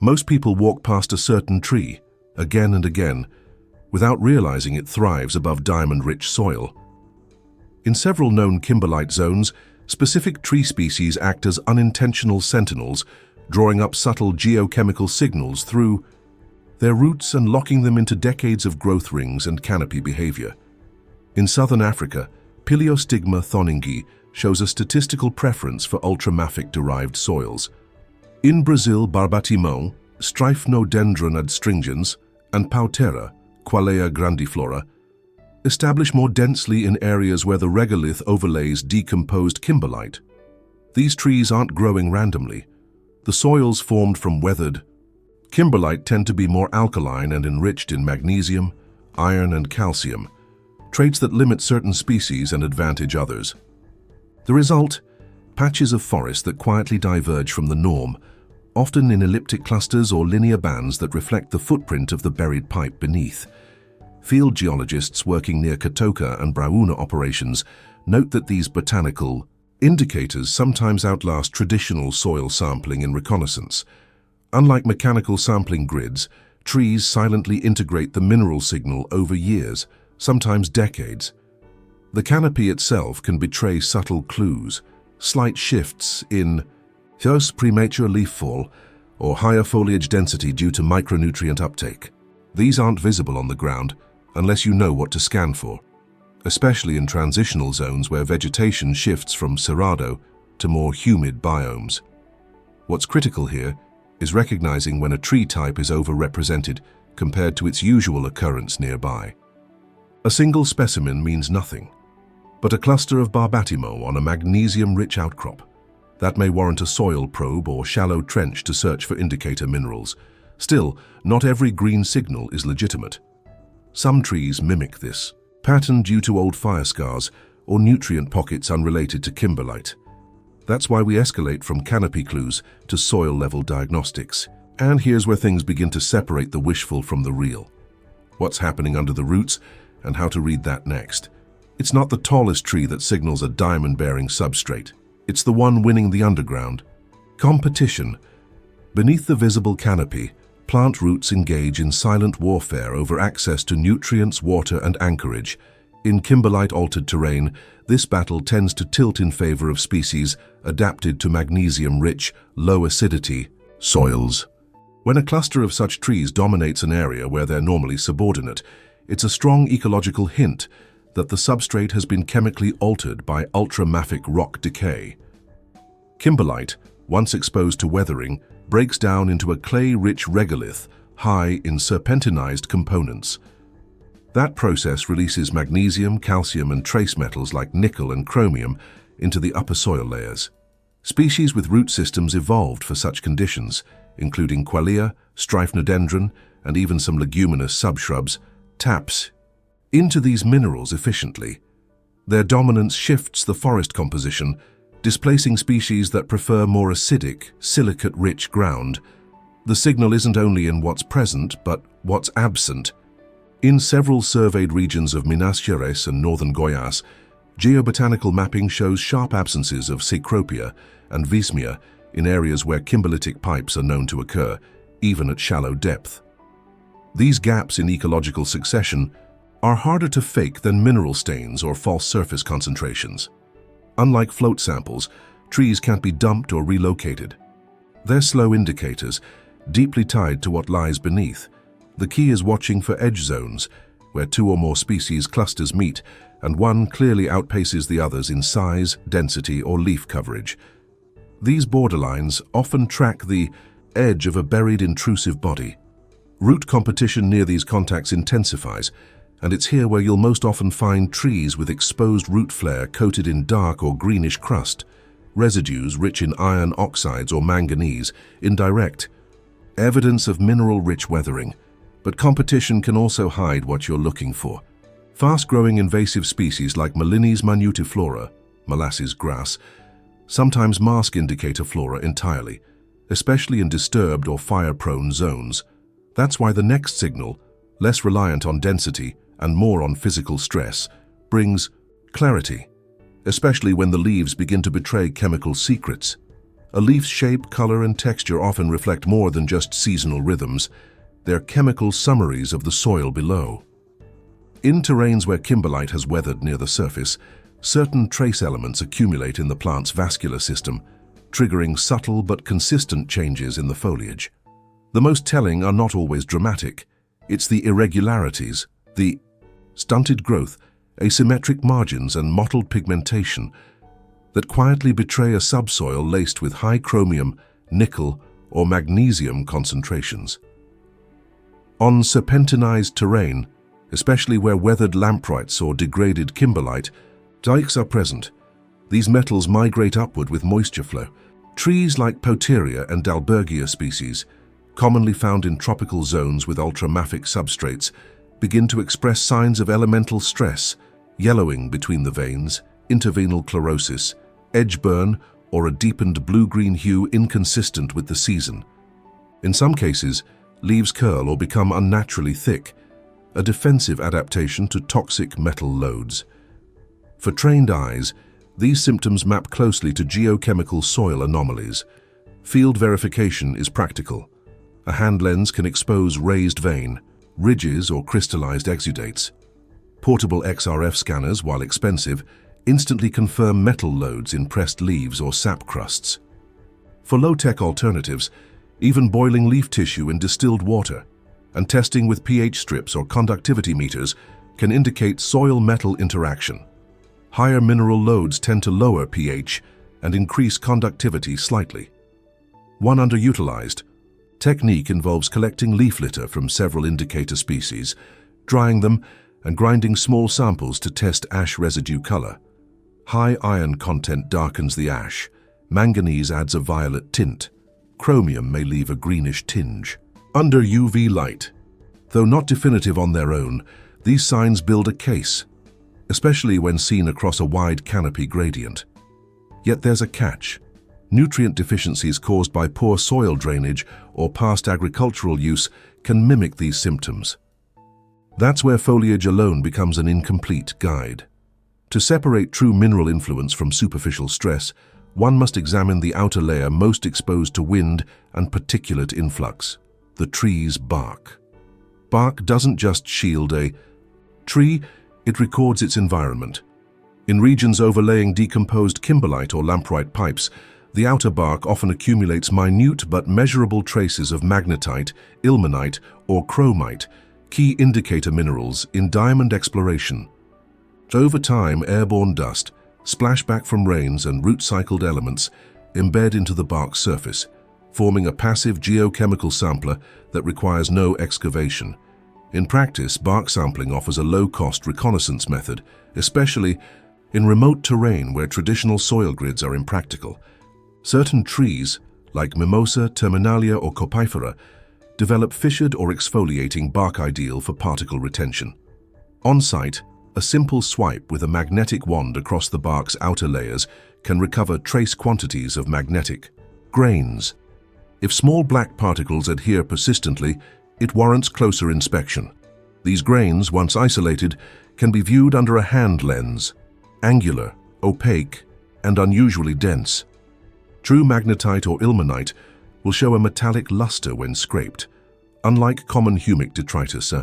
Most people walk past a certain tree, again and again, without realizing it thrives above diamond-rich soil. In several known kimberlite zones, specific tree species act as unintentional sentinels, drawing up subtle geochemical signals through their roots and locking them into decades of growth rings and canopy behavior. In southern Africa, Pileostigma thoningi shows a statistical preference for ultramafic-derived soils. In Brazil, Barbatimão, Stryphnodendron adstringens, and Pautera, Qualea grandiflora, establish more densely in areas where the regolith overlays decomposed kimberlite. These trees aren't growing randomly. The soils formed from weathered kimberlite tend to be more alkaline and enriched in magnesium, iron, and calcium, traits that limit certain species and advantage others. The result? Patches of forest that quietly diverge from the norm, often in elliptic clusters or linear bands that reflect the footprint of the buried pipe beneath. Field geologists working near Katoka and Brauna operations note that these botanical indicators sometimes outlast traditional soil sampling in reconnaissance. Unlike mechanical sampling grids, trees silently integrate the mineral signal over years, sometimes decades. The canopy itself can betray subtle clues, slight shifts in premature leaf fall or higher foliage density due to micronutrient uptake. These aren't visible on the ground unless you know what to scan for, especially in transitional zones where vegetation shifts from cerrado to more humid biomes. What's critical here is recognizing when a tree type is overrepresented compared to its usual occurrence nearby. A single specimen means nothing, but a cluster of Barbatimão on a magnesium-rich outcrop, that may warrant a soil probe or shallow trench to search for indicator minerals. Still, not every green signal is legitimate. Some trees mimic this pattern due to old fire scars or nutrient pockets unrelated to kimberlite. That's why we escalate from canopy clues to soil-level diagnostics. And here's where things begin to separate the wishful from the real. What's happening under the roots and how to read that next. It's not the tallest tree that signals a diamond-bearing substrate. It's the one winning the underground. Competition. Beneath the visible canopy, plant roots engage in silent warfare over access to nutrients, water, and anchorage. In kimberlite-altered terrain, this battle tends to tilt in favor of species adapted to magnesium-rich, low-acidity soils. When a cluster of such trees dominates an area where they're normally subordinate, it's a strong ecological hint that the substrate has been chemically altered by ultramafic rock decay. Kimberlite, once exposed to weathering, breaks down into a clay-rich regolith high in serpentinized components. That process releases magnesium, calcium, and trace metals like nickel and chromium into the upper soil layers. Species with root systems evolved for such conditions, including Qualea, Stryphnodendron, and even some leguminous subshrubs, taps into these minerals efficiently. Their dominance shifts the forest composition, displacing species that prefer more acidic, silicate-rich ground. The signal isn't only in what's present, but what's absent. In several surveyed regions of Minas Gerais and northern Goiás, geobotanical mapping shows sharp absences of Cecropia and Vismia in areas where kimberlitic pipes are known to occur, even at shallow depth. These gaps in ecological succession are harder to fake than mineral stains or false surface concentrations. Unlike float samples, trees can't be dumped or relocated. They're slow indicators, deeply tied to what lies beneath. The key is watching for edge zones, where two or more species clusters meet, and one clearly outpaces the others in size, density, or leaf coverage. These borderlines often track the edge of a buried intrusive body. Root competition near these contacts intensifies, and it's here where you'll most often find trees with exposed root flare coated in dark or greenish crust, residues rich in iron oxides or manganese, indirect evidence of mineral-rich weathering. But competition can also hide what you're looking for. Fast-growing invasive species like Molinis minutiflora, molasses grass, sometimes mask indicator flora entirely, especially in disturbed or fire-prone zones. That's why the next signal, less reliant on density and more on physical stress, brings clarity, especially when the leaves begin to betray chemical secrets. A leaf's shape, color, and texture often reflect more than just seasonal rhythms. They're chemical summaries of the soil below. In terrains where kimberlite has weathered near the surface, certain trace elements accumulate in the plant's vascular system, triggering subtle but consistent changes in the foliage. The most telling are not always dramatic. It's the irregularities, the stunted growth, asymmetric margins, and mottled pigmentation that quietly betray a subsoil laced with high chromium, nickel, or magnesium concentrations. On serpentinized terrain, especially where weathered lamprites or degraded kimberlite, dikes are present. These metals migrate upward with moisture flow. Trees like Poteria and Dalbergia species, commonly found in tropical zones with ultramafic substrates, begin to express signs of elemental stress, yellowing between the veins, intervenal chlorosis, edge burn, or a deepened blue-green hue inconsistent with the season. In some cases, leaves curl or become unnaturally thick, a defensive adaptation to toxic metal loads. For trained eyes, these symptoms map closely to geochemical soil anomalies. Field verification is practical. A hand lens can expose raised vein, ridges, or crystallized exudates. Portable XRF scanners, while expensive, instantly confirm metal loads in pressed leaves or sap crusts. For low-tech alternatives, even boiling leaf tissue in distilled water and testing with pH strips or conductivity meters can indicate soil-metal interaction. Higher mineral loads tend to lower pH and increase conductivity slightly. One underutilized technique involves collecting leaf litter from several indicator species, drying them, and grinding small samples to test ash residue color. High iron content darkens the ash. Manganese adds a violet tint. Chromium may leave a greenish tinge. Under UV light, though not definitive on their own, these signs build a case, especially when seen across a wide canopy gradient. Yet there's a catch. Nutrient deficiencies caused by poor soil drainage or past agricultural use can mimic these symptoms. That's where foliage alone becomes an incomplete guide. To separate true mineral influence from superficial stress, one must examine the outer layer most exposed to wind and particulate influx, the tree's bark. Bark doesn't just shield a tree, it records its environment. In regions overlaying decomposed kimberlite or lamprite pipes, the outer bark often accumulates minute but measurable traces of magnetite, ilmenite, or chromite, key indicator minerals in diamond exploration. Over time, airborne dust, splashback from rains, and root-cycled elements embed into the bark's surface, forming a passive geochemical sampler that requires no excavation. In practice, bark sampling offers a low-cost reconnaissance method, especially in remote terrain where traditional soil grids are impractical. Certain trees, like Mimosa, Terminalia, or Copifera, develop fissured or exfoliating bark ideal for particle retention. On-site, a simple swipe with a magnetic wand across the bark's outer layers can recover trace quantities of magnetic grains. If small black particles adhere persistently, it warrants closer inspection. These grains, once isolated, can be viewed under a hand lens, angular, opaque, and unusually dense. True magnetite or ilmenite will show a metallic luster when scraped. Unlike common humic detritus,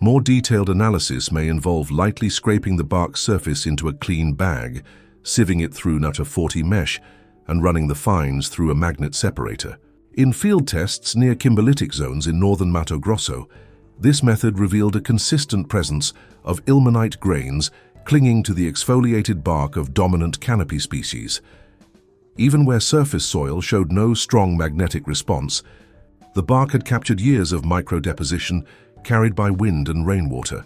more detailed analysis may involve lightly scraping the bark's surface into a clean bag, sieving it through Nutter 40 mesh, and running the fines through a magnet separator. In field tests near kimberlitic zones in northern Mato Grosso, this method revealed a consistent presence of ilmenite grains clinging to the exfoliated bark of dominant canopy species. Even where surface soil showed no strong magnetic response, the bark had captured years of microdeposition carried by wind and rainwater.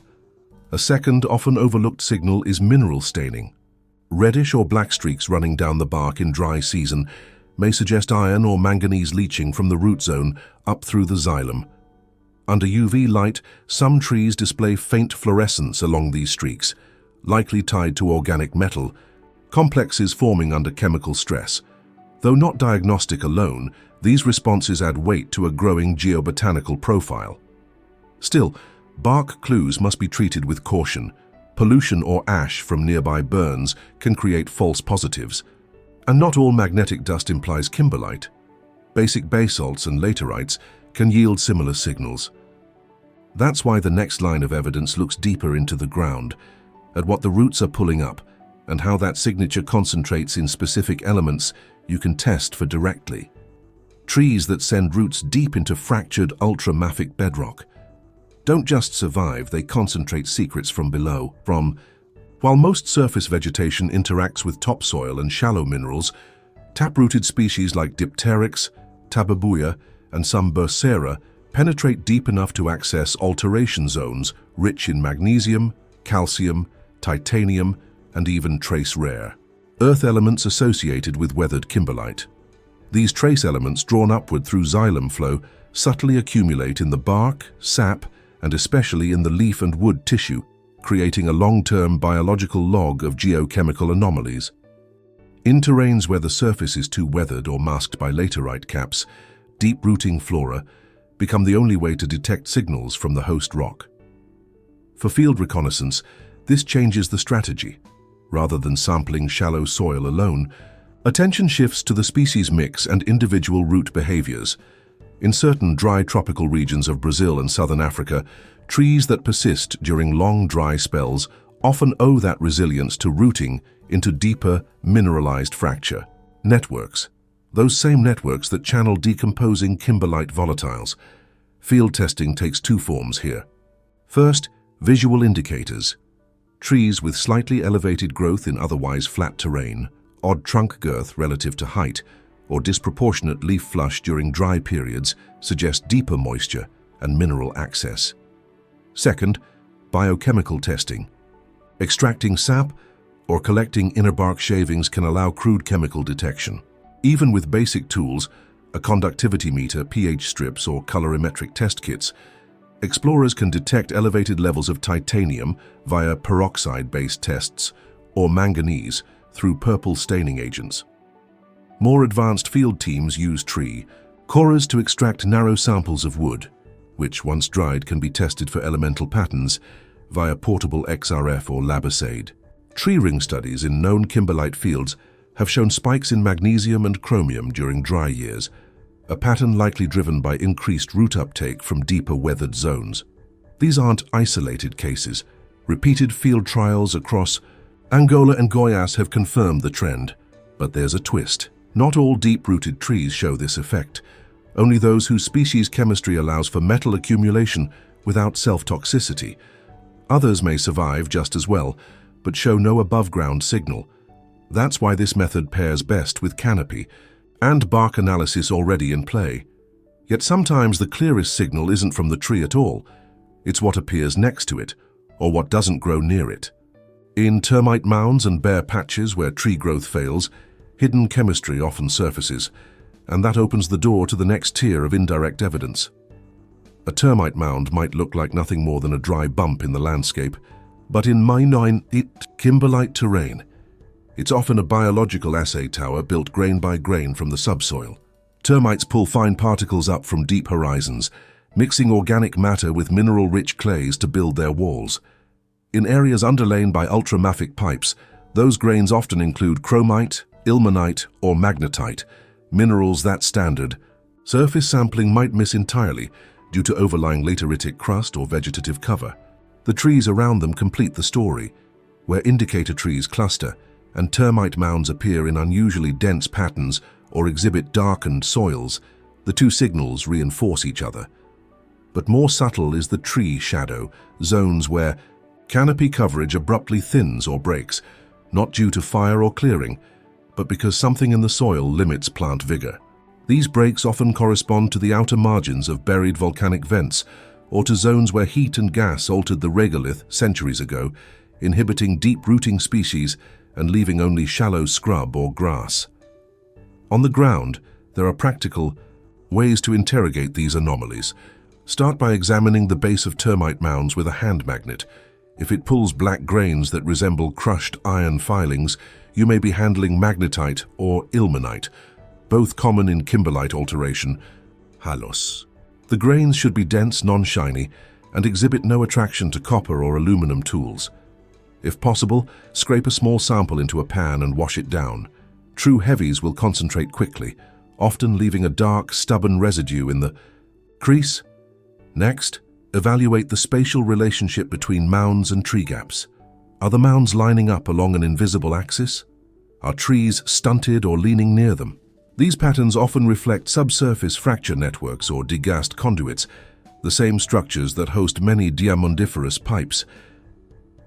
A second, often overlooked signal is mineral staining. Reddish or black streaks running down the bark in dry season may suggest iron or manganese leaching from the root zone up through the xylem. Under UV light, some trees display faint fluorescence along these streaks, likely tied to organic metal, complexes forming under chemical stress. Though not diagnostic alone, these responses add weight to a growing geobotanical profile. Still, bark clues must be treated with caution. Pollution or ash from nearby burns can create false positives. And not all magnetic dust implies kimberlite. Basic basalts and laterites can yield similar signals. That's why the next line of evidence looks deeper into the ground, at what the roots are pulling up, and how that signature concentrates in specific elements you can test for directly. Trees that send roots deep into fractured ultramafic bedrock don't just survive, they concentrate secrets from below. While most surface vegetation interacts with topsoil and shallow minerals, taprooted species like Dipteryx, Tababuia, and some Bursera penetrate deep enough to access alteration zones rich in magnesium, calcium, titanium, and even trace rare earth elements associated with weathered kimberlite. These trace elements, drawn upward through xylem flow, subtly accumulate in the bark, sap, and especially in the leaf and wood tissue, creating a long-term biological log of geochemical anomalies. In terrains where the surface is too weathered or masked by laterite caps, deep-rooting flora become the only way to detect signals from the host rock. For field reconnaissance, this changes the strategy. Rather than sampling shallow soil alone, attention shifts to the species mix and individual root behaviors. In certain dry tropical regions of Brazil and southern Africa, trees that persist during long dry spells often owe that resilience to rooting into deeper, mineralized fracture networks. Those same networks that channel decomposing kimberlite volatiles. Field testing takes two forms here. First, visual indicators. Trees with slightly elevated growth in otherwise flat terrain, odd trunk girth relative to height, or disproportionate leaf flush during dry periods suggest deeper moisture and mineral access. Second, biochemical testing. Extracting sap or collecting inner bark shavings can allow crude chemical detection. Even with basic tools, a conductivity meter, pH strips, or colorimetric test kits, explorers can detect elevated levels of titanium via peroxide-based tests or manganese through purple staining agents. More advanced field teams use tree corers to extract narrow samples of wood, which once dried can be tested for elemental patterns via portable XRF or Labasade. Tree ring studies in known kimberlite fields have shown spikes in magnesium and chromium during dry years, a pattern likely driven by increased root uptake from deeper weathered zones. These aren't isolated cases. Repeated field trials across Angola and Goiás have confirmed the trend. But there's a twist. Not all deep-rooted trees show this effect. Only those whose species chemistry allows for metal accumulation without self-toxicity. Others may survive just as well, but show no above-ground signal. That's why this method pairs best with canopy and bark analysis already in play. Yet sometimes the clearest signal isn't from the tree at all. It's what appears next to it, or what doesn't grow near it. In termite mounds and bare patches where tree growth fails, hidden chemistry often surfaces, and that opens the door to the next tier of indirect evidence. A termite mound might look like nothing more than a dry bump in the landscape, but in kimberlite terrain, it's often a biological assay tower built grain by grain from the subsoil. Termites pull fine particles up from deep horizons, mixing organic matter with mineral-rich clays to build their walls. In areas underlain by ultramafic pipes, those grains often include chromite, ilmenite, or magnetite, minerals that standard surface sampling might miss entirely due to overlying lateritic crust or vegetative cover. The trees around them complete the story, where indicator trees cluster and termite mounds appear in unusually dense patterns or exhibit darkened soils. The two signals reinforce each other. But more subtle is the tree shadow, zones where canopy coverage abruptly thins or breaks, not due to fire or clearing, but because something in the soil limits plant vigor. These breaks often correspond to the outer margins of buried volcanic vents, or to zones where heat and gas altered the regolith centuries ago, inhibiting deep-rooting species and leaving only shallow scrub or grass. On the ground, there are practical ways to interrogate these anomalies. Start by examining the base of termite mounds with a hand magnet. If it pulls black grains that resemble crushed iron filings, you may be handling magnetite or ilmenite, both common in kimberlite alteration, halos. The grains should be dense, non-shiny, and exhibit no attraction to copper or aluminum tools. If possible, scrape a small sample into a pan and wash it down. True heavies will concentrate quickly, often leaving a dark, stubborn residue in the crease. Next, evaluate the spatial relationship between mounds and tree gaps. Are the mounds lining up along an invisible axis? Are trees stunted or leaning near them? These patterns often reflect subsurface fracture networks or degast conduits, the same structures that host many diamondiferous pipes.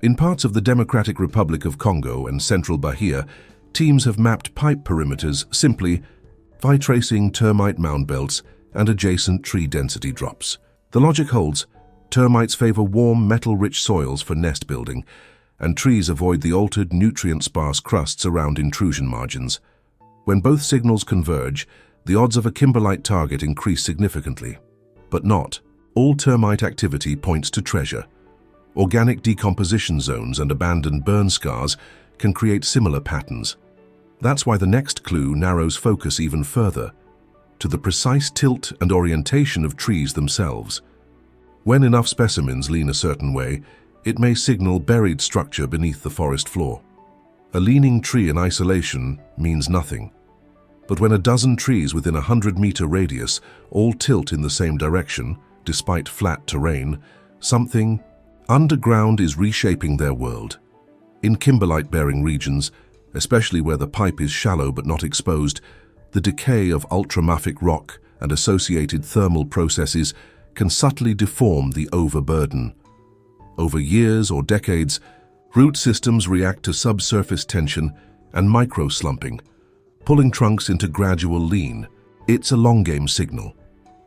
In parts of the Democratic Republic of Congo and central Bahia, teams have mapped pipe perimeters simply by tracing termite mound belts and adjacent tree density drops. The logic holds. Termites favor warm, metal-rich soils for nest building, and trees avoid the altered, nutrient-sparse crusts around intrusion margins. When both signals converge, the odds of a kimberlite target increase significantly. But not all termite activity points to treasure. Organic decomposition zones and abandoned burn scars can create similar patterns. That's why the next clue narrows focus even further, to the precise tilt and orientation of trees themselves. When enough specimens lean a certain way, it may signal buried structure beneath the forest floor. A leaning tree in isolation means nothing. But when a dozen trees within a 100-meter radius all tilt in the same direction, despite flat terrain, something underground is reshaping their world. In kimberlite-bearing regions, especially where the pipe is shallow but not exposed, the decay of ultramafic rock and associated thermal processes can subtly deform the overburden. Over years or decades, root systems react to subsurface tension and micro-slumping, pulling trunks into gradual lean. It's a long-game signal,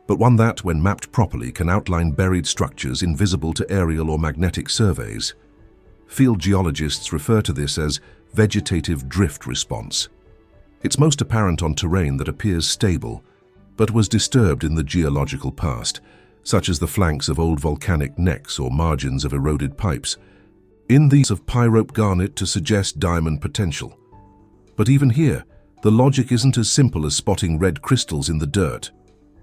but one that, when mapped properly, can outline buried structures invisible to aerial or magnetic surveys. Field geologists refer to this as vegetative drift response. It's most apparent on terrain that appears stable, but was disturbed in the geological past, such as the flanks of old volcanic necks or margins of eroded pipes. In these of pyrope garnet to suggest diamond potential. But even here, the logic isn't as simple as spotting red crystals in the dirt.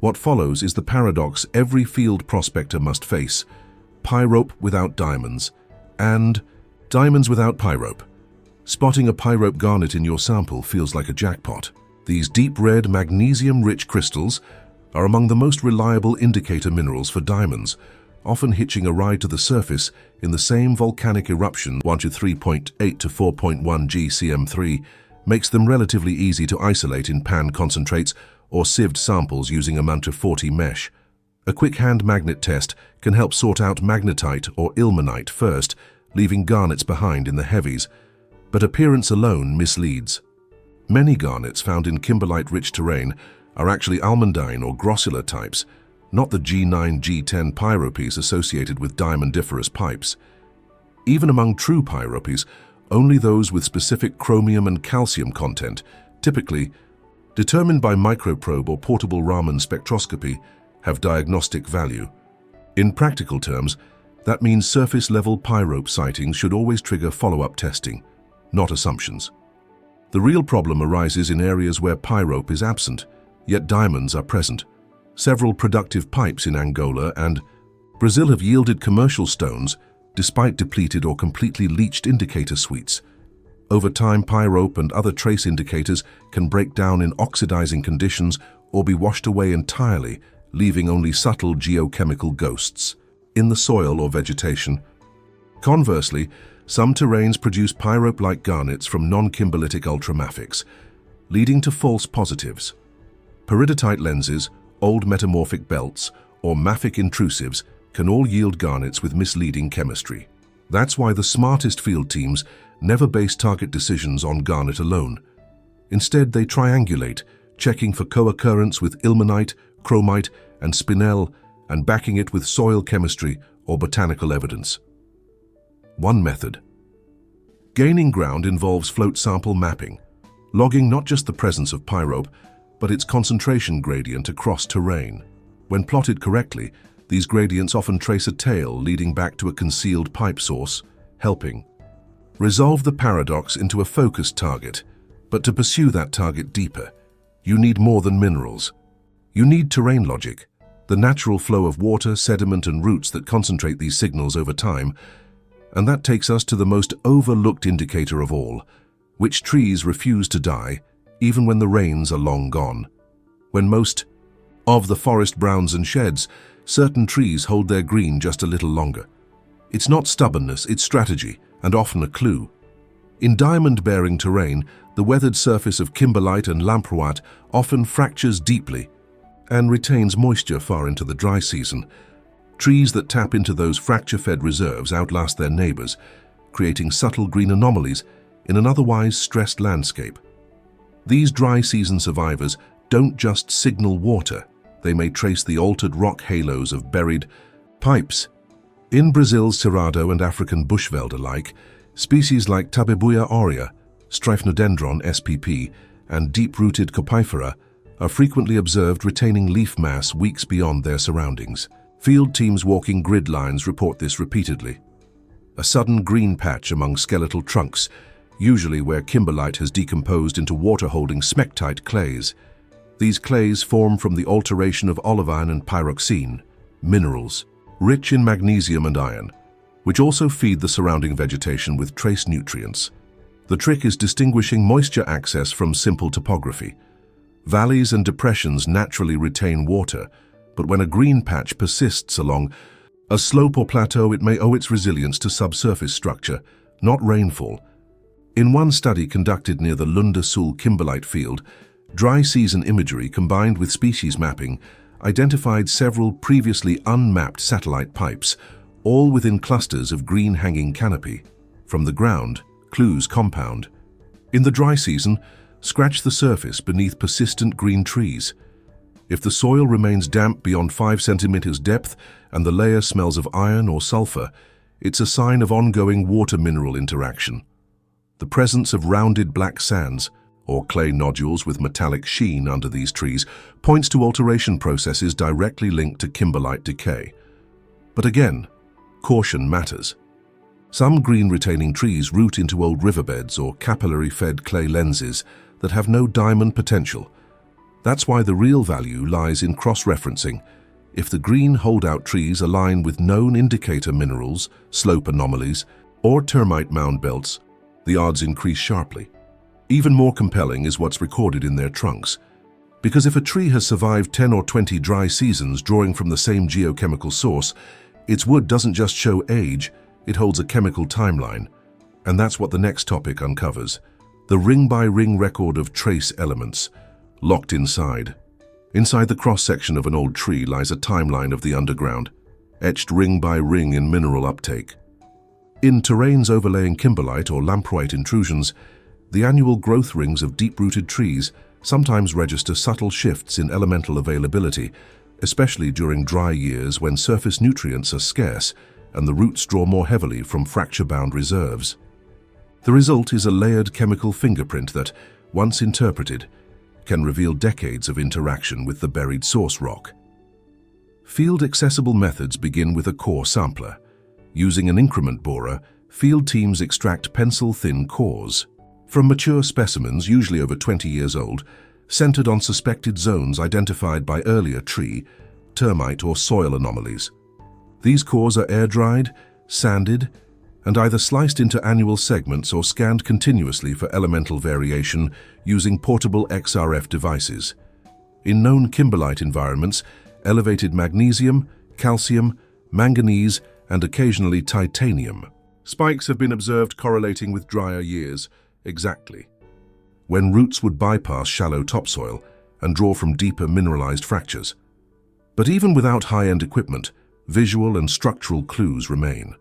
What follows is the paradox every field prospector must face: pyrope without diamonds, and diamonds without pyrope. Spotting a pyrope garnet in your sample feels like a jackpot. These deep red, magnesium-rich crystals are among the most reliable indicator minerals for diamonds, often hitching a ride to the surface in the same volcanic eruption. 1 to 3.8 to 4.1 GCM3 makes them relatively easy to isolate in pan concentrates or sieved samples using a Mantra 40 mesh. A quick hand magnet test can help sort out magnetite or ilmenite first, leaving garnets behind in the heavies, but appearance alone misleads. Many garnets found in kimberlite-rich terrain are actually almandine or grossular types, not the G9, G10 pyropes associated with diamondiferous pipes. Even among true pyropes, only those with specific chromium and calcium content, typically determined by microprobe or portable Raman spectroscopy, have diagnostic value. In practical terms, that means surface-level pyrope sightings should always trigger follow-up testing, not assumptions. The real problem arises in areas where pyrope is absent, yet diamonds are present. Several productive pipes in Angola and Brazil have yielded commercial stones despite depleted or completely leached indicator suites. Over time, pyrope and other trace indicators can break down in oxidizing conditions or be washed away entirely, leaving only subtle geochemical ghosts in the soil or vegetation. Conversely, some terrains produce pyrope-like garnets from non-kimberlitic ultramafics, leading to false positives. Peridotite lenses, old metamorphic belts, or mafic intrusives can all yield garnets with misleading chemistry. That's why the smartest field teams never base target decisions on garnet alone. Instead, they triangulate, checking for co-occurrence with ilmenite, chromite, and spinel, and backing it with soil chemistry or botanical evidence. One method. Gaining ground involves float sample mapping, logging not just the presence of pyrope, but its concentration gradient across terrain. When plotted correctly, these gradients often trace a tail leading back to a concealed pipe source, helping resolve the paradox into a focused target. But to pursue that target deeper, you need more than minerals. You need terrain logic, the natural flow of water, sediment, and roots that concentrate these signals over time. And that takes us to the most overlooked indicator of all: which trees refuse to die even when the rains are long gone. When most of the forest browns and sheds, certain trees hold their green just a little longer. It's not stubbornness, it's strategy, and often a clue. In diamond-bearing terrain, the weathered surface of kimberlite and lamproite often fractures deeply and retains moisture far into the dry season. Trees that tap into those fracture-fed reserves outlast their neighbors, creating subtle green anomalies in an otherwise stressed landscape. These dry season survivors don't just signal water, they may trace the altered rock halos of buried pipes. In Brazil's Cerrado and African bushveld alike, species like Tabebuia aurea, Stryphnodendron spp, and deep-rooted Copifera are frequently observed retaining leaf mass weeks beyond their surroundings. Field teams walking grid lines report this repeatedly. A sudden green patch among skeletal trunks, usually where kimberlite has decomposed into water-holding smectite clays. These clays form from the alteration of olivine and pyroxene, minerals, rich in magnesium and iron, which also feed the surrounding vegetation with trace nutrients. The trick is distinguishing moisture access from simple topography. Valleys and depressions naturally retain water, but when a green patch persists along a slope or plateau, it may owe its resilience to subsurface structure, not rainfall. In one study conducted near the Lunda Sul kimberlite field, dry season imagery combined with species mapping identified several previously unmapped satellite pipes, all within clusters of green hanging canopy. From the ground, clues compound. In the dry season, scratch the surface beneath persistent green trees. If the soil remains damp beyond 5 centimeters depth and the layer smells of iron or sulfur, it's a sign of ongoing water-mineral interaction. The presence of rounded black sands, or clay nodules with metallic sheen under these trees, points to alteration processes directly linked to kimberlite decay. But again, caution matters. Some green-retaining trees root into old riverbeds or capillary-fed clay lenses that have no diamond potential. That's why the real value lies in cross-referencing. If the green holdout trees align with known indicator minerals, slope anomalies, or termite mound belts, the odds increase sharply. Even more compelling is what's recorded in their trunks. Because if a tree has survived 10 or 20 dry seasons drawing from the same geochemical source, its wood doesn't just show age, it holds a chemical timeline. And that's what the next topic uncovers. The ring-by-ring record of trace elements, locked inside. Inside the cross-section of an old tree lies a timeline of the underground, etched ring by ring in mineral uptake. In terrains overlaying kimberlite or lamproite intrusions, the annual growth rings of deep-rooted trees sometimes register subtle shifts in elemental availability, especially during dry years when surface nutrients are scarce and the roots draw more heavily from fracture-bound reserves. The result is a layered chemical fingerprint that, once interpreted, can reveal decades of interaction with the buried source rock. Field-accessible methods begin with a core sampler. Using an increment borer, field teams extract pencil-thin cores from mature specimens, usually over 20 years old, centered on suspected zones identified by earlier tree, termite, or soil anomalies. These cores are air-dried, sanded, and either sliced into annual segments or scanned continuously for elemental variation using portable XRF devices. In known kimberlite environments, elevated magnesium, calcium, manganese, and occasionally titanium spikes have been observed correlating with drier years. Exactly. When roots would bypass shallow topsoil and draw from deeper mineralized fractures. But even without high-end equipment, visual and structural clues remain.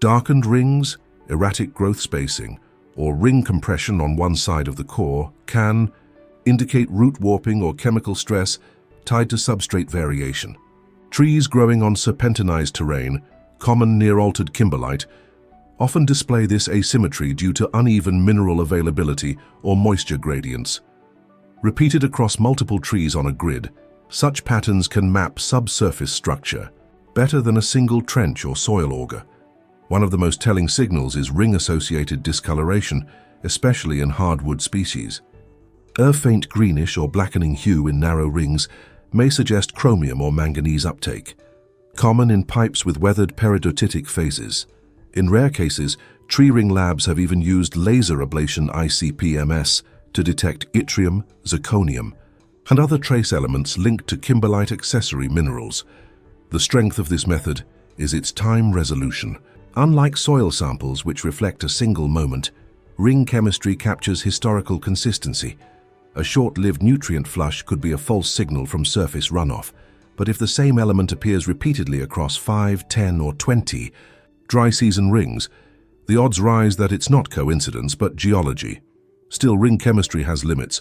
Darkened rings, erratic growth spacing, or ring compression on one side of the core can indicate root warping or chemical stress tied to substrate variation. Trees growing on serpentinized terrain, common near altered kimberlite, often display this asymmetry due to uneven mineral availability or moisture gradients. Repeated across multiple trees on a grid, such patterns can map subsurface structure better than a single trench or soil auger. One of the most telling signals is ring-associated discoloration, especially in hardwood species. A faint greenish or blackening hue in narrow rings may suggest chromium or manganese uptake, common in pipes with weathered peridotitic phases. In rare cases, tree ring labs have even used laser ablation ICP-MS to detect yttrium, zirconium, and other trace elements linked to kimberlite accessory minerals. The strength of this method is its time resolution. Unlike soil samples which reflect a single moment, ring chemistry captures historical consistency. A short-lived nutrient flush could be a false signal from surface runoff, but if the same element appears repeatedly across 5, 10, or 20 dry season rings, the odds rise that it's not coincidence but geology. Still, ring chemistry has limits.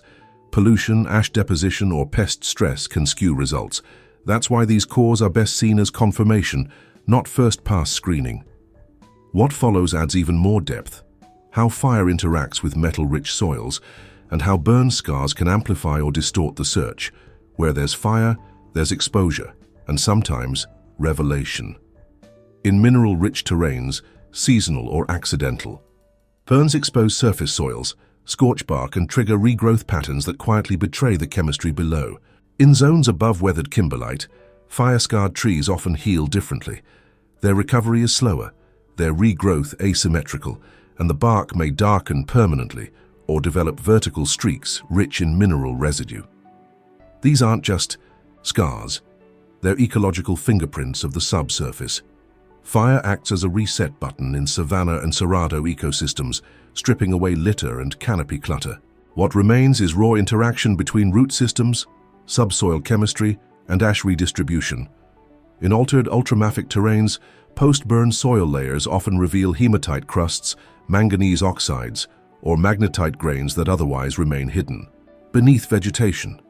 Pollution, ash deposition, or pest stress can skew results. That's why these cores are best seen as confirmation, not first-pass screening. What follows adds even more depth: how fire interacts with metal-rich soils, and how burn scars can amplify or distort the search. Where there's fire, there's exposure, and sometimes revelation. In mineral-rich terrains, seasonal or accidental, burns expose surface soils, scorch bark, and trigger regrowth patterns that quietly betray the chemistry below. In zones above weathered kimberlite, fire-scarred trees often heal differently. Their recovery is slower, their regrowth asymmetrical, and the bark may darken permanently or develop vertical streaks rich in mineral residue. These aren't just scars, they're ecological fingerprints of the subsurface. Fire acts as a reset button in savanna and cerrado ecosystems, stripping away litter and canopy clutter. What remains is raw interaction between root systems, subsoil chemistry, and ash redistribution. In altered ultramafic terrains, post-burn soil layers often reveal hematite crusts, manganese oxides, or magnetite grains that otherwise remain hidden. Beneath vegetation,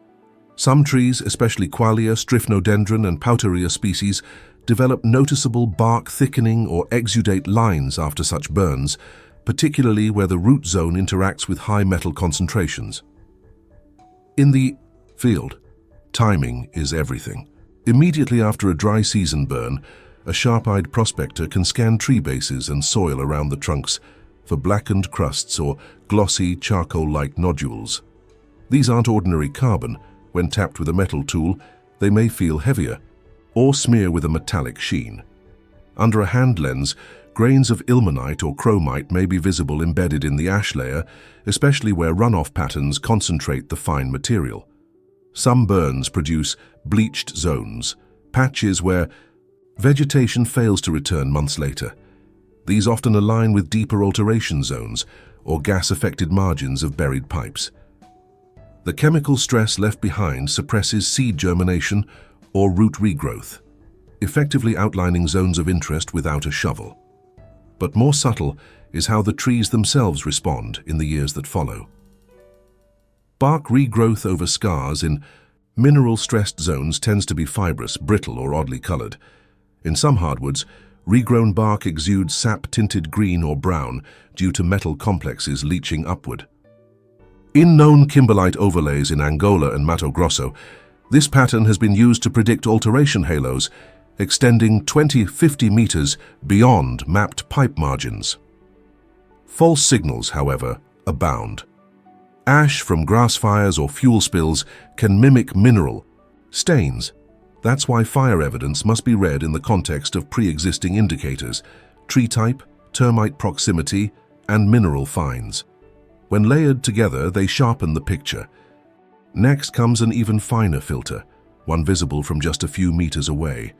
some trees, especially Qualia, Stryphnodendron, and Pouteria species, develop noticeable bark thickening or exudate lines after such burns, particularly where the root zone interacts with high metal concentrations. In the field, timing is everything. Immediately after a dry season burn, a sharp-eyed prospector can scan tree bases and soil around the trunks for blackened crusts or glossy charcoal-like nodules. These aren't ordinary carbon. When tapped with a metal tool, they may feel heavier or smear with a metallic sheen. Under a hand lens, grains of ilmenite or chromite may be visible embedded in the ash layer, especially where runoff patterns concentrate the fine material. Some burns produce bleached zones, patches where vegetation fails to return months later. These often align with deeper alteration zones or gas-affected margins of buried pipes. The chemical stress left behind suppresses seed germination or root regrowth, effectively outlining zones of interest without a shovel. But more subtle is how the trees themselves respond in the years that follow. Bark regrowth over scars in mineral-stressed zones tends to be fibrous, brittle, or oddly colored. In some hardwoods, regrown bark exudes sap-tinted green or brown due to metal complexes leaching upward. In known kimberlite overlays in Angola and Mato Grosso, this pattern has been used to predict alteration halos extending 20-50 meters beyond mapped pipe margins. False signals, however, abound. Ash from grass fires or fuel spills can mimic mineral stains. That's why fire evidence must be read in the context of pre-existing indicators, tree type, termite proximity, and mineral finds. When layered together, they sharpen the picture. Next comes an even finer filter, one visible from just a few meters away.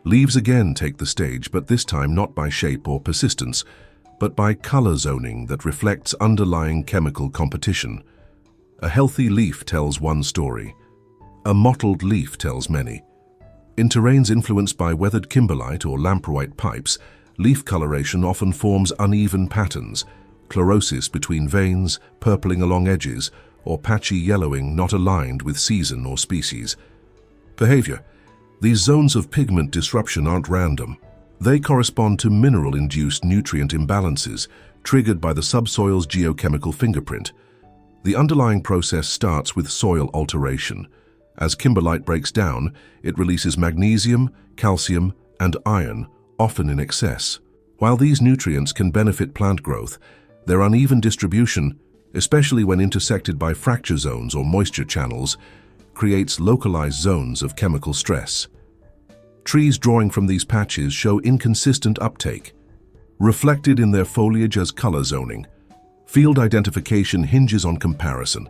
Leaves again take the stage, but this time not by shape or persistence, but by color zoning that reflects underlying chemical competition. A healthy leaf tells one story. A mottled leaf tells many. In terrains influenced by weathered kimberlite or lamproite pipes, leaf coloration often forms uneven patterns, chlorosis between veins, purpling along edges, or patchy yellowing not aligned with season or species. Behavior. These zones of pigment disruption aren't random. They correspond to mineral-induced nutrient imbalances triggered by the subsoil's geochemical fingerprint. The underlying process starts with soil alteration. As kimberlite breaks down, it releases magnesium, calcium, and iron, often in excess. While these nutrients can benefit plant growth, their uneven distribution, especially when intersected by fracture zones or moisture channels, creates localized zones of chemical stress. Trees drawing from these patches show inconsistent uptake, reflected in their foliage as color zoning. Field identification hinges on comparison.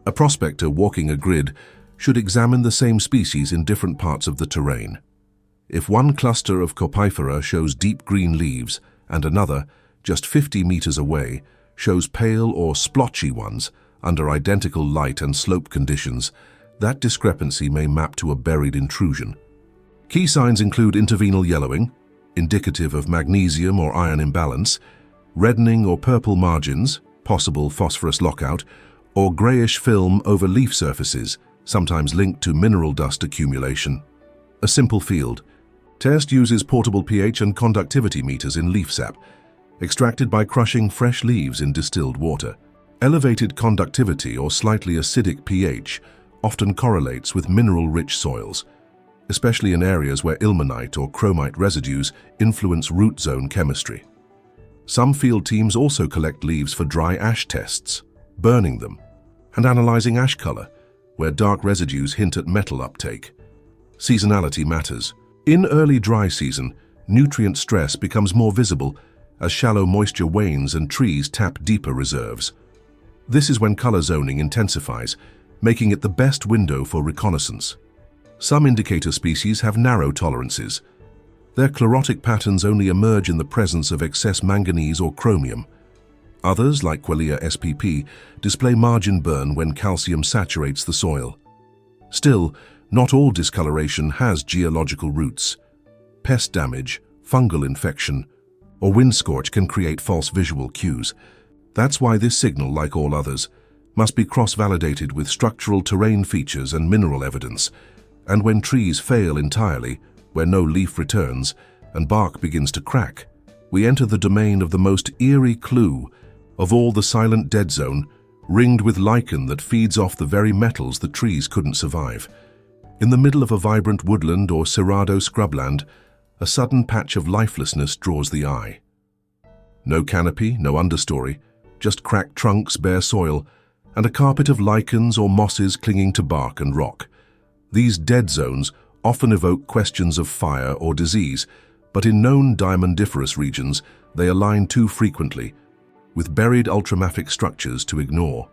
A prospector walking a grid should examine the same species in different parts of the terrain. If one cluster of Copifera shows deep green leaves and another, just 50 meters away, shows pale or splotchy ones under identical light and slope conditions, that discrepancy may map to a buried intrusion. Key signs include intervenal yellowing, indicative of magnesium or iron imbalance, reddening or purple margins, possible phosphorus lockout, or grayish film over leaf surfaces, sometimes linked to mineral dust accumulation. A simple field test uses portable pH and conductivity meters in leaf sap, extracted by crushing fresh leaves in distilled water. Elevated conductivity or slightly acidic pH often correlates with mineral-rich soils, especially in areas where ilmenite or chromite residues influence root zone chemistry. Some field teams also collect leaves for dry ash tests, burning them, and analyzing ash color, where dark residues hint at metal uptake. Seasonality matters. In early dry season, nutrient stress becomes more visible as shallow moisture wanes and trees tap deeper reserves. This is when color zoning intensifies, making it the best window for reconnaissance. Some indicator species have narrow tolerances. Their chlorotic patterns only emerge in the presence of excess manganese or chromium. Others, like Quelea spp, display margin burn when calcium saturates the soil. Still, not all discoloration has geological roots. Pest damage, fungal infection, or wind scorch can create false visual cues. That's why this signal, like all others, must be cross-validated with structural terrain features and mineral evidence. And when trees fail entirely, where no leaf returns and bark begins to crack, we enter the domain of the most eerie clue of all, the silent dead zone, ringed with lichen that feeds off the very metals the trees couldn't survive. In the middle of a vibrant woodland or cerrado scrubland, a sudden patch of lifelessness draws the eye. No canopy, no understory, just cracked trunks, bare soil, and a carpet of lichens or mosses clinging to bark and rock. These dead zones often evoke questions of fire or disease, but in known diamondiferous regions, they align too frequently, with buried ultramafic structures to ignore.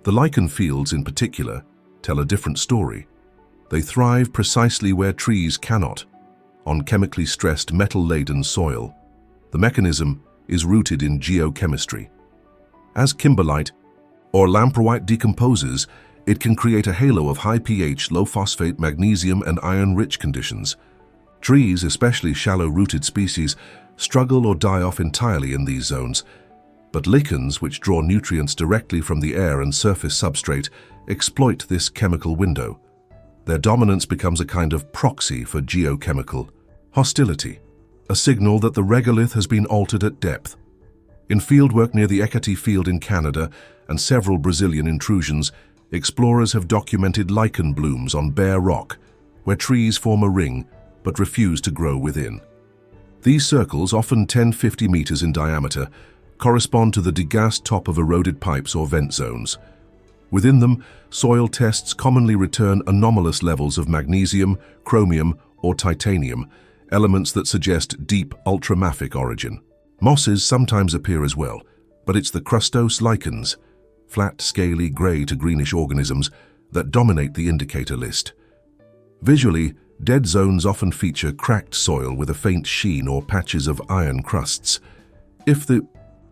The lichen fields, in particular, tell a different story. They thrive precisely where trees cannot, on chemically stressed metal-laden soil. The mechanism is rooted in geochemistry. As kimberlite or lamproite decomposes, it can create a halo of high pH, low phosphate, magnesium, and iron-rich conditions. Trees, especially shallow-rooted species, struggle or die off entirely in these zones, but lichens, which draw nutrients directly from the air and surface substrate, exploit this chemical window. Their dominance becomes a kind of proxy for geochemical hostility, a signal that the regolith has been altered at depth. In fieldwork near the Ekati field in Canada and several Brazilian intrusions, explorers have documented lichen blooms on bare rock, where trees form a ring but refuse to grow within. These circles, often 10–50 meters in diameter, correspond to the degassed top of eroded pipes or vent zones. Within them, soil tests commonly return anomalous levels of magnesium, chromium, or titanium, elements that suggest deep ultramafic origin. Mosses sometimes appear as well, but it's the crustose lichens, flat, scaly, grey to greenish organisms, that dominate the indicator list. Visually, dead zones often feature cracked soil with a faint sheen or patches of iron crusts. If the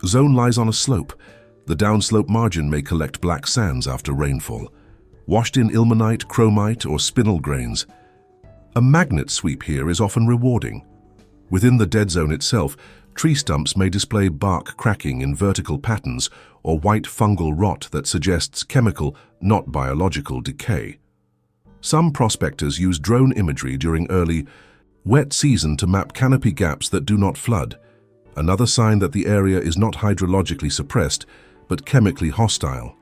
zone lies on a slope, the downslope margin may collect black sands after rainfall, washed in ilmenite, chromite, or spinel grains. A magnet sweep here is often rewarding. Within the dead zone itself, tree stumps may display bark cracking in vertical patterns or white fungal rot that suggests chemical, not biological, decay. Some prospectors use drone imagery during early, wet season to map canopy gaps that do not flood, another sign that the area is not hydrologically suppressed, but chemically hostile.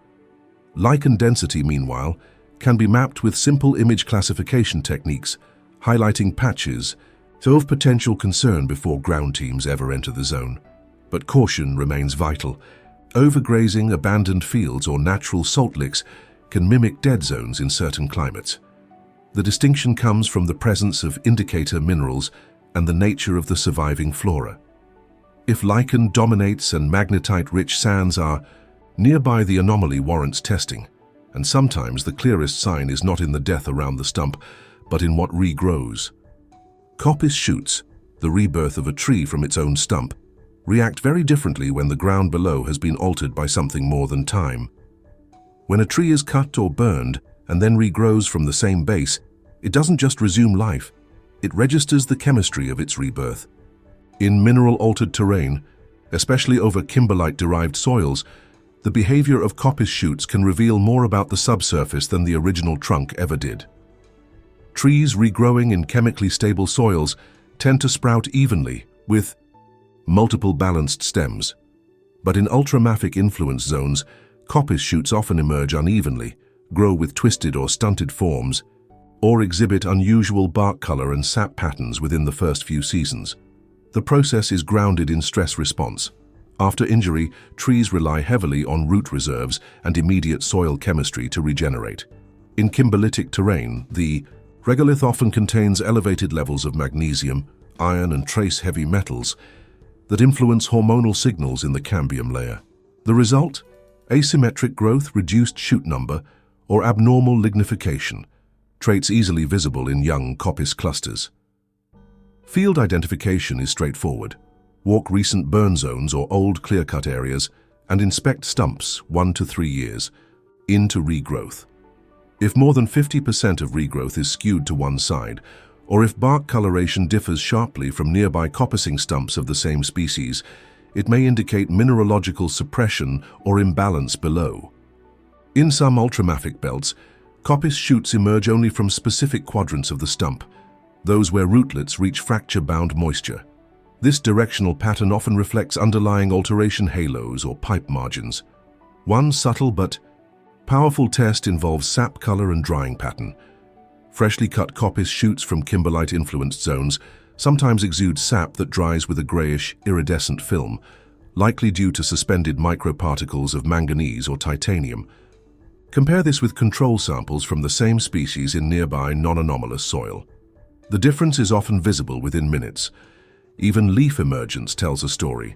Lichen density, meanwhile, can be mapped with simple image classification techniques, highlighting patches of potential concern before ground teams ever enter the zone. But caution remains vital. Overgrazing, abandoned fields, or natural salt licks can mimic dead zones in certain climates. The distinction comes from the presence of indicator minerals and the nature of the surviving flora. If lichen dominates and magnetite-rich sands are nearby, the anomaly warrants testing, and sometimes the clearest sign is not in the death around the stump, but in what regrows. Coppice shoots, the rebirth of a tree from its own stump, react very differently when the ground below has been altered by something more than time. When a tree is cut or burned and then regrows from the same base, it doesn't just resume life, it registers the chemistry of its rebirth. In mineral-altered terrain, especially over kimberlite-derived soils, the behavior of coppice shoots can reveal more about the subsurface than the original trunk ever did. Trees regrowing in chemically stable soils tend to sprout evenly, with multiple balanced stems. But in ultramafic influence zones, coppice shoots often emerge unevenly, grow with twisted or stunted forms, or exhibit unusual bark color and sap patterns within the first few seasons. The process is grounded in stress response. After injury, trees rely heavily on root reserves and immediate soil chemistry to regenerate. In kimberlitic terrain, the regolith often contains elevated levels of magnesium, iron, and trace heavy metals that influence hormonal signals in the cambium layer. The result? Asymmetric growth, reduced shoot number, or abnormal lignification, traits easily visible in young coppice clusters. Field identification is straightforward. Walk recent burn zones or old clear-cut areas and inspect stumps 1 to 3 years into regrowth. If more than 50% of regrowth is skewed to one side, or if bark coloration differs sharply from nearby coppicing stumps of the same species, it may indicate mineralogical suppression or imbalance below. In some ultramafic belts, coppice shoots emerge only from specific quadrants of the stump, those where rootlets reach fracture-bound moisture. This directional pattern often reflects underlying alteration halos or pipe margins. One subtle but powerful test involves sap color and drying pattern. Freshly cut coppice shoots from kimberlite-influenced zones sometimes exude sap that dries with a grayish, iridescent film, likely due to suspended microparticles of manganese or titanium. Compare this with control samples from the same species in nearby non-anomalous soil. The difference is often visible within minutes. Even leaf emergence tells a story.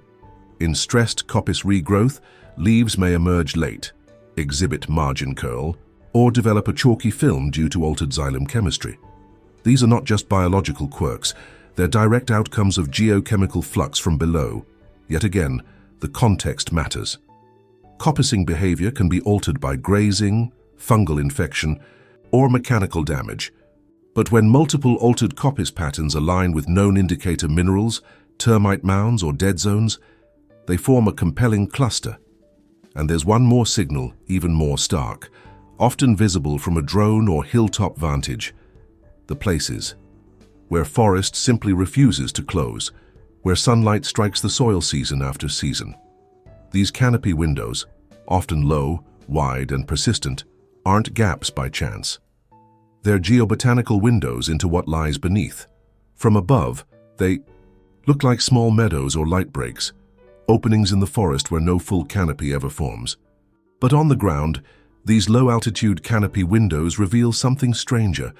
In stressed coppice regrowth, leaves may emerge late, exhibit margin curl, or develop a chalky film due to altered xylem chemistry. These are not just biological quirks, they're direct outcomes of geochemical flux from below. Yet again, the context matters. Coppicing behavior can be altered by grazing, fungal infection, or mechanical damage. But when multiple altered coppice patterns align with known indicator minerals, termite mounds, or dead zones, they form a compelling cluster. And there's one more signal, even more stark, often visible from a drone or hilltop vantage: the places where forest simply refuses to close, where sunlight strikes the soil season after season. These canopy windows, often low, wide, and persistent, aren't gaps by chance. They're geobotanical windows into what lies beneath. From above, they look like small meadows or light breaks, openings in the forest where no full canopy ever forms. But on the ground, these low-altitude canopy windows reveal something stranger,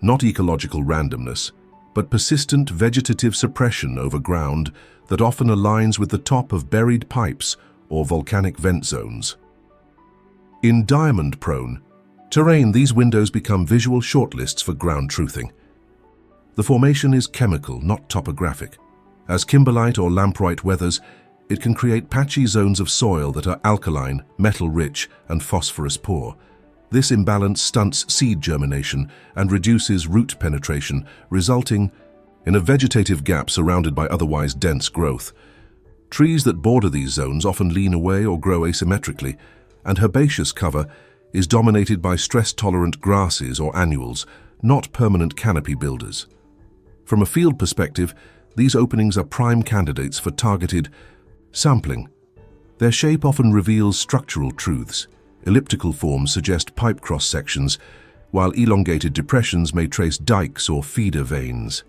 not ecological randomness, but persistent vegetative suppression over ground that often aligns with the top of buried pipes or volcanic vent zones. In diamond-prone terrain, these windows become visual shortlists for ground truthing. The formation is chemical, not topographic. As kimberlite or lamproite weathers, it can create patchy zones of soil that are alkaline, metal-rich, and phosphorus-poor. This imbalance stunts seed germination and reduces root penetration, resulting in a vegetative gap surrounded by otherwise dense growth. Trees that border these zones often lean away or grow asymmetrically, and herbaceous cover is dominated by stress-tolerant grasses or annuals, not permanent canopy builders. From a field perspective, these openings are prime candidates for targeted sampling. Their shape often reveals structural truths. Elliptical forms suggest pipe cross-sections, while elongated depressions may trace dikes or feeder veins.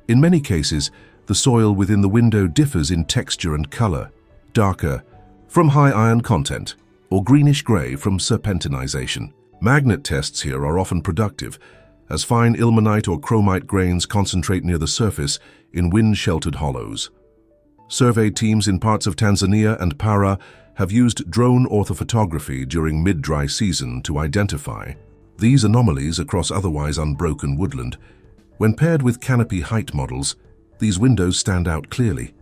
In many cases, the soil within the window differs in texture and color, darker from high iron content, or greenish-gray from serpentinization. Magnet tests here are often productive, as fine ilmenite or chromite grains concentrate near the surface in wind-sheltered hollows. Survey teams in parts of Tanzania and Para have used drone orthophotography during mid-dry season to identify these anomalies across otherwise unbroken woodland. When paired with canopy height models, these windows stand out clearly.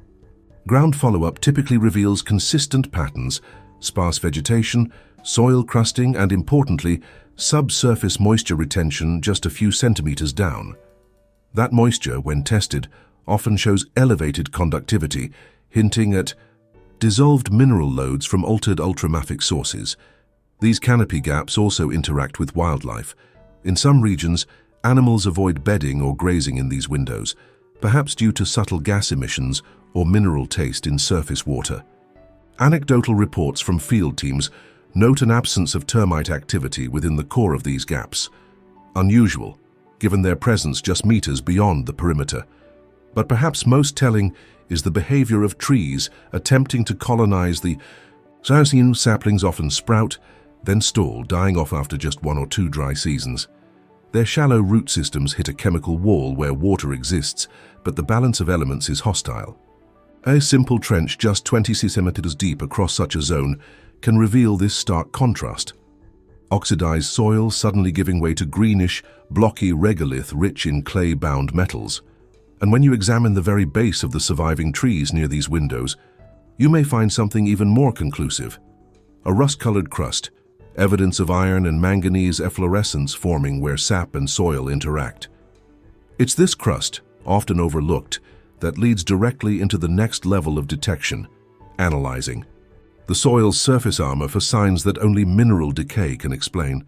Ground follow-up typically reveals consistent patterns, sparse vegetation, soil crusting, and importantly, subsurface moisture retention just a few centimeters down. That moisture, when tested, often shows elevated conductivity, hinting at dissolved mineral loads from altered ultramafic sources. These canopy gaps also interact with wildlife. In some regions, animals avoid bedding or grazing in these windows, perhaps due to subtle gas emissions or mineral taste in surface water. Anecdotal reports from field teams note an absence of termite activity within the core of these gaps. Unusual, given their presence just meters beyond the perimeter. But perhaps most telling is the behavior of trees attempting to colonize the saplings often sprout, then stall, dying off after just 1 or 2 dry seasons. Their shallow root systems hit a chemical wall where water exists, but the balance of elements is hostile. A simple trench just 20 centimeters deep across such a zone can reveal this stark contrast. Oxidized soil suddenly giving way to greenish, blocky regolith rich in clay-bound metals. And when you examine the very base of the surviving trees near these windows, you may find something even more conclusive. A rust-colored crust, evidence of iron and manganese efflorescence forming where sap and soil interact. It's this crust, often overlooked, that leads directly into the next level of detection, analyzing the soil's surface armor for signs that only mineral decay can explain.